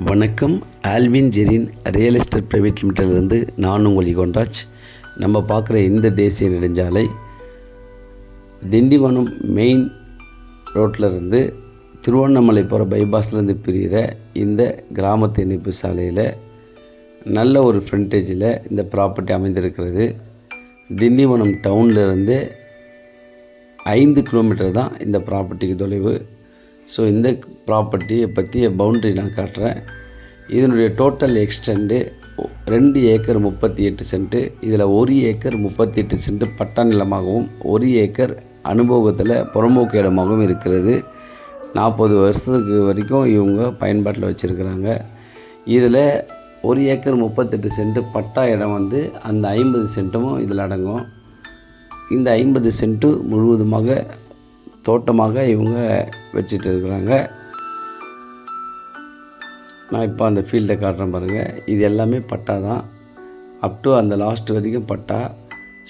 வணக்கம். Alvin Jerin real estate private லிமிட்டட்லேருந்து நான் உங்கள் யுகன்ராஜ். நம்ம பார்க்குற இந்த தேசிய நெடுஞ்சாலை திண்டிவனம் மெயின் ரோட்டிலருந்து திருவண்ணாமலை போகிற பைபாஸ்லேருந்து பிரிகிற இந்த கிராமத்து இணைப்பு சாலையில் நல்ல ஒரு ஃப்ரண்டேஜில் இந்த ப்ராப்பர்ட்டி அமைந்திருக்கிறது. திண்டிவனம் டவுன்லேருந்து 5 கிலோமீட்டர் தான் இந்த ப்ராப்பர்ட்டிக்கு தொலைவு. ஸோ இந்த ப்ராப்பர்ட்டியை பற்றிய பவுண்ட்ரி நான் காட்டுறேன். இதனுடைய டோட்டல் எக்ஸ்டெண்டு 2 ஏக்கர் 38 சென்ட்டு. இதில் 1 ஏக்கர் 38 சென்ட்டு பட்டா நிலமாகவும் 1 ஏக்கர் அனுபவத்தில் புறம்போக்கு இடமாகவும் இருக்கிறது. 40 வருஷத்துக்கு வரைக்கும் இவங்க பயன்பாட்டில் வச்சுருக்கிறாங்க. இதில் 1 ஏக்கர் 38 சென்ட்டு பட்டா இடம் அந்த 50 சென்ட்டும் இதில் அடங்கும். இந்த 50 சென்ட்டு முழுவதுமாக தோட்டமாக இவங்க வச்சுட்டு இருக்கிறாங்க. நான் இப்போ அந்த ஃபீல்டை காட்டுறேன் பாருங்கள். இது எல்லாமே பட்டா தான், அப் டு அந்த லாஸ்ட் வரைக்கும் பட்டா.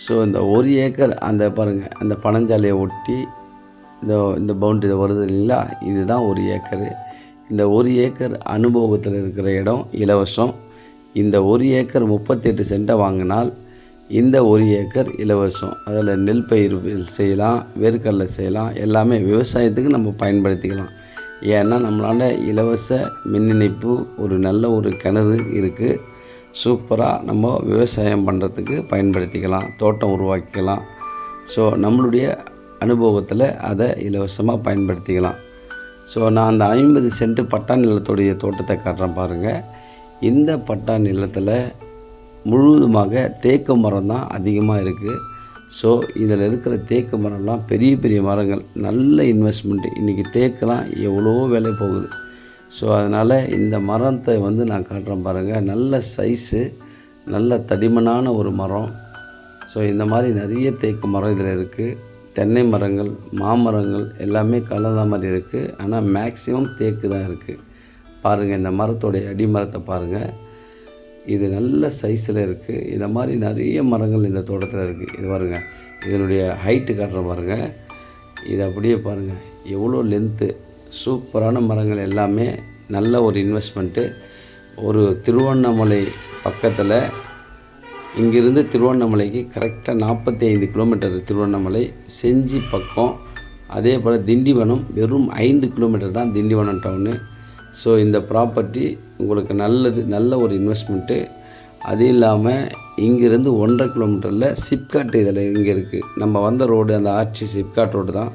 ஸோ இந்த 1 ஏக்கர் அந்த பாருங்கள், அந்த பனஞ்சாலையை ஒட்டி இந்த பவுண்டரி வருது இல்லைங்களா, இதுதான் 1 ஏக்கரு. இந்த 1 ஏக்கர் அனுபவத்தில் இருக்கிற இடம் இலவசம். இந்த 1 ஏக்கர் 38 சென்ட்டை வாங்கினால் இந்த 1 ஏக்கர் இலவசம். அதில் நெல் பயிர் செய்யலாம், வேர்க்கடலை செய்யலாம், எல்லாமே விவசாயத்துக்கு நம்ம பயன்படுத்திக்கலாம். ஏன்னா நம்மளால் இலவச மின் இணைப்பு, ஒரு நல்ல ஒரு கிணறு இருக்குது. சூப்பராக நம்ம விவசாயம் பண்ணுறதுக்கு பயன்படுத்திக்கலாம், தோட்டம் உருவாக்கிக்கலாம். ஸோ நம்மளுடைய அனுபவத்தில் அதை இலவசமாக பயன்படுத்திக்கலாம். ஸோ நான் அந்த 50 சென்ட்டு பட்டா நிலத்துடைய தோட்டத்தை காட்டுறேன் பாருங்கள். இந்த பட்டா நிலத்தில் முழுவதுமாக தேக்கு மரம் தான் அதிகமாக இருக்குது. ஸோ இதில் இருக்கிற தேக்கு மரம்லாம் பெரிய பெரிய மரங்கள், நல்ல இன்வெஸ்ட்மெண்ட்டு. இன்றைக்கி தேக்கெலாம் எவ்வளோ விலை போகுது. ஸோ அதனால் இந்த மரத்தை நான் காட்டுறேன் பாருங்கள். நல்ல சைஸு, நல்ல தடிமனான ஒரு மரம். ஸோ இந்த மாதிரி நிறைய தேக்கு மரம் இதில் இருக்குது. தென்னை மரங்கள், மாமரங்கள் எல்லாமே கலந்த மாதிரி இருக்குது. ஆனால் மேக்ஸிமம் தேக்கு தான் இருக்குது. பாருங்கள், இந்த மரத்தோடைய அடிமரத்தை பாருங்கள். இது நல்ல சைஸில் இருக்குது. இந்த மாதிரி நிறைய மரங்கள் இந்த தோட்டத்தில் இருக்குது. இது பாருங்கள், இதனுடைய ஹைட்டு காட்டுற பாருங்கள். இது அப்படியே பாருங்கள், எவ்வளோ லென்த்து. சூப்பரான மரங்கள் எல்லாமே. நல்ல ஒரு இன்வெஸ்ட்மெண்ட்டு. ஒரு திருவண்ணாமலை பக்கத்தில், இங்கிருந்து திருவண்ணாமலைக்கு கரெக்டாக 45 கிலோமீட்டர் திருவண்ணாமலை. செஞ்சி பக்கம். அதே போல் திண்டிவனம் வெறும் 5 கிலோமீட்டர் தான் திண்டிவனம் டவுனு. ஸோ இந்த ப்ராப்பர்ட்டி உங்களுக்கு நல்ல ஒரு இன்வெஸ்ட்மெண்ட்டு. அது இல்லாமல் இங்கேருந்து 1.5 கிலோமீட்டரில் சிப்காட் இதில் இங்கே இருக்குது. நம்ம வந்த ரோடு அந்த ஆர்ச்சி சிப்காட் ரோடு தான்.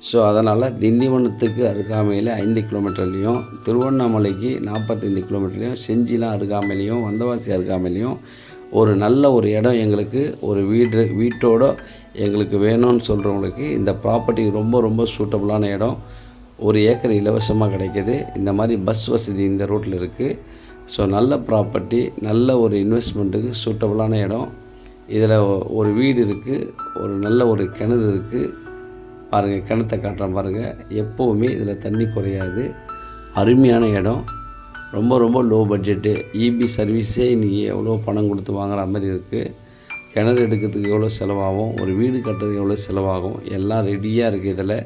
ஸோ அதனால் திண்டிவனத்துக்கு அருகாமையில் 5 கிலோமீட்டர்லேயும், திருவண்ணாமலைக்கு 45 கிலோமீட்டர்லேயும், செஞ்சிலாம் அருகாமையிலையும், வந்தவாசி அருகாமையிலையும் ஒரு நல்ல ஒரு இடம் எங்களுக்கு ஒரு வீட்டோடு எங்களுக்கு வேணும்னு சொல்கிறவங்களுக்கு இந்த ப்ராப்பர்ட்டி ரொம்ப சூட்டபுளான இடம். 1 ஏக்கர் இலவசமாக கிடைக்கிது. இந்த மாதிரி பஸ் வசதி இந்த ரோட்டில் இருக்குது. ஸோ நல்ல ப்ராப்பர்ட்டி, நல்ல ஒரு இன்வெஸ்ட்மெண்ட்டுக்கு சூட்டபுளான இடம். இதில் ஒரு வீடு இருக்குது, ஒரு நல்ல ஒரு கிணறு இருக்குது. பாருங்கள், கிணத்தை காட்டுறேன் பாருங்கள். எப்போவுமே இதில் தண்ணி குறையாது. அருமையான இடம். ரொம்ப லோ பட்ஜெட்டு. இபி சர்வீஸே இன்றைக்கி எவ்வளோ பணம் கொடுத்து வாங்குற மாதிரி இருக்குது. கிணறு எடுக்கிறதுக்கு எவ்வளோ செலவாகும், ஒரு வீடு கட்டுறதுக்கு எவ்வளோ செலவாகும், எல்லாம் ரெடியாக இருக்குது. இதில்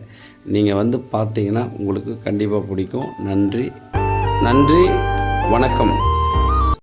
நீங்கள் பார்த்தீங்கன்னா உங்களுக்கு கண்டிப்பாக பிடிக்கும். நன்றி, வணக்கம்.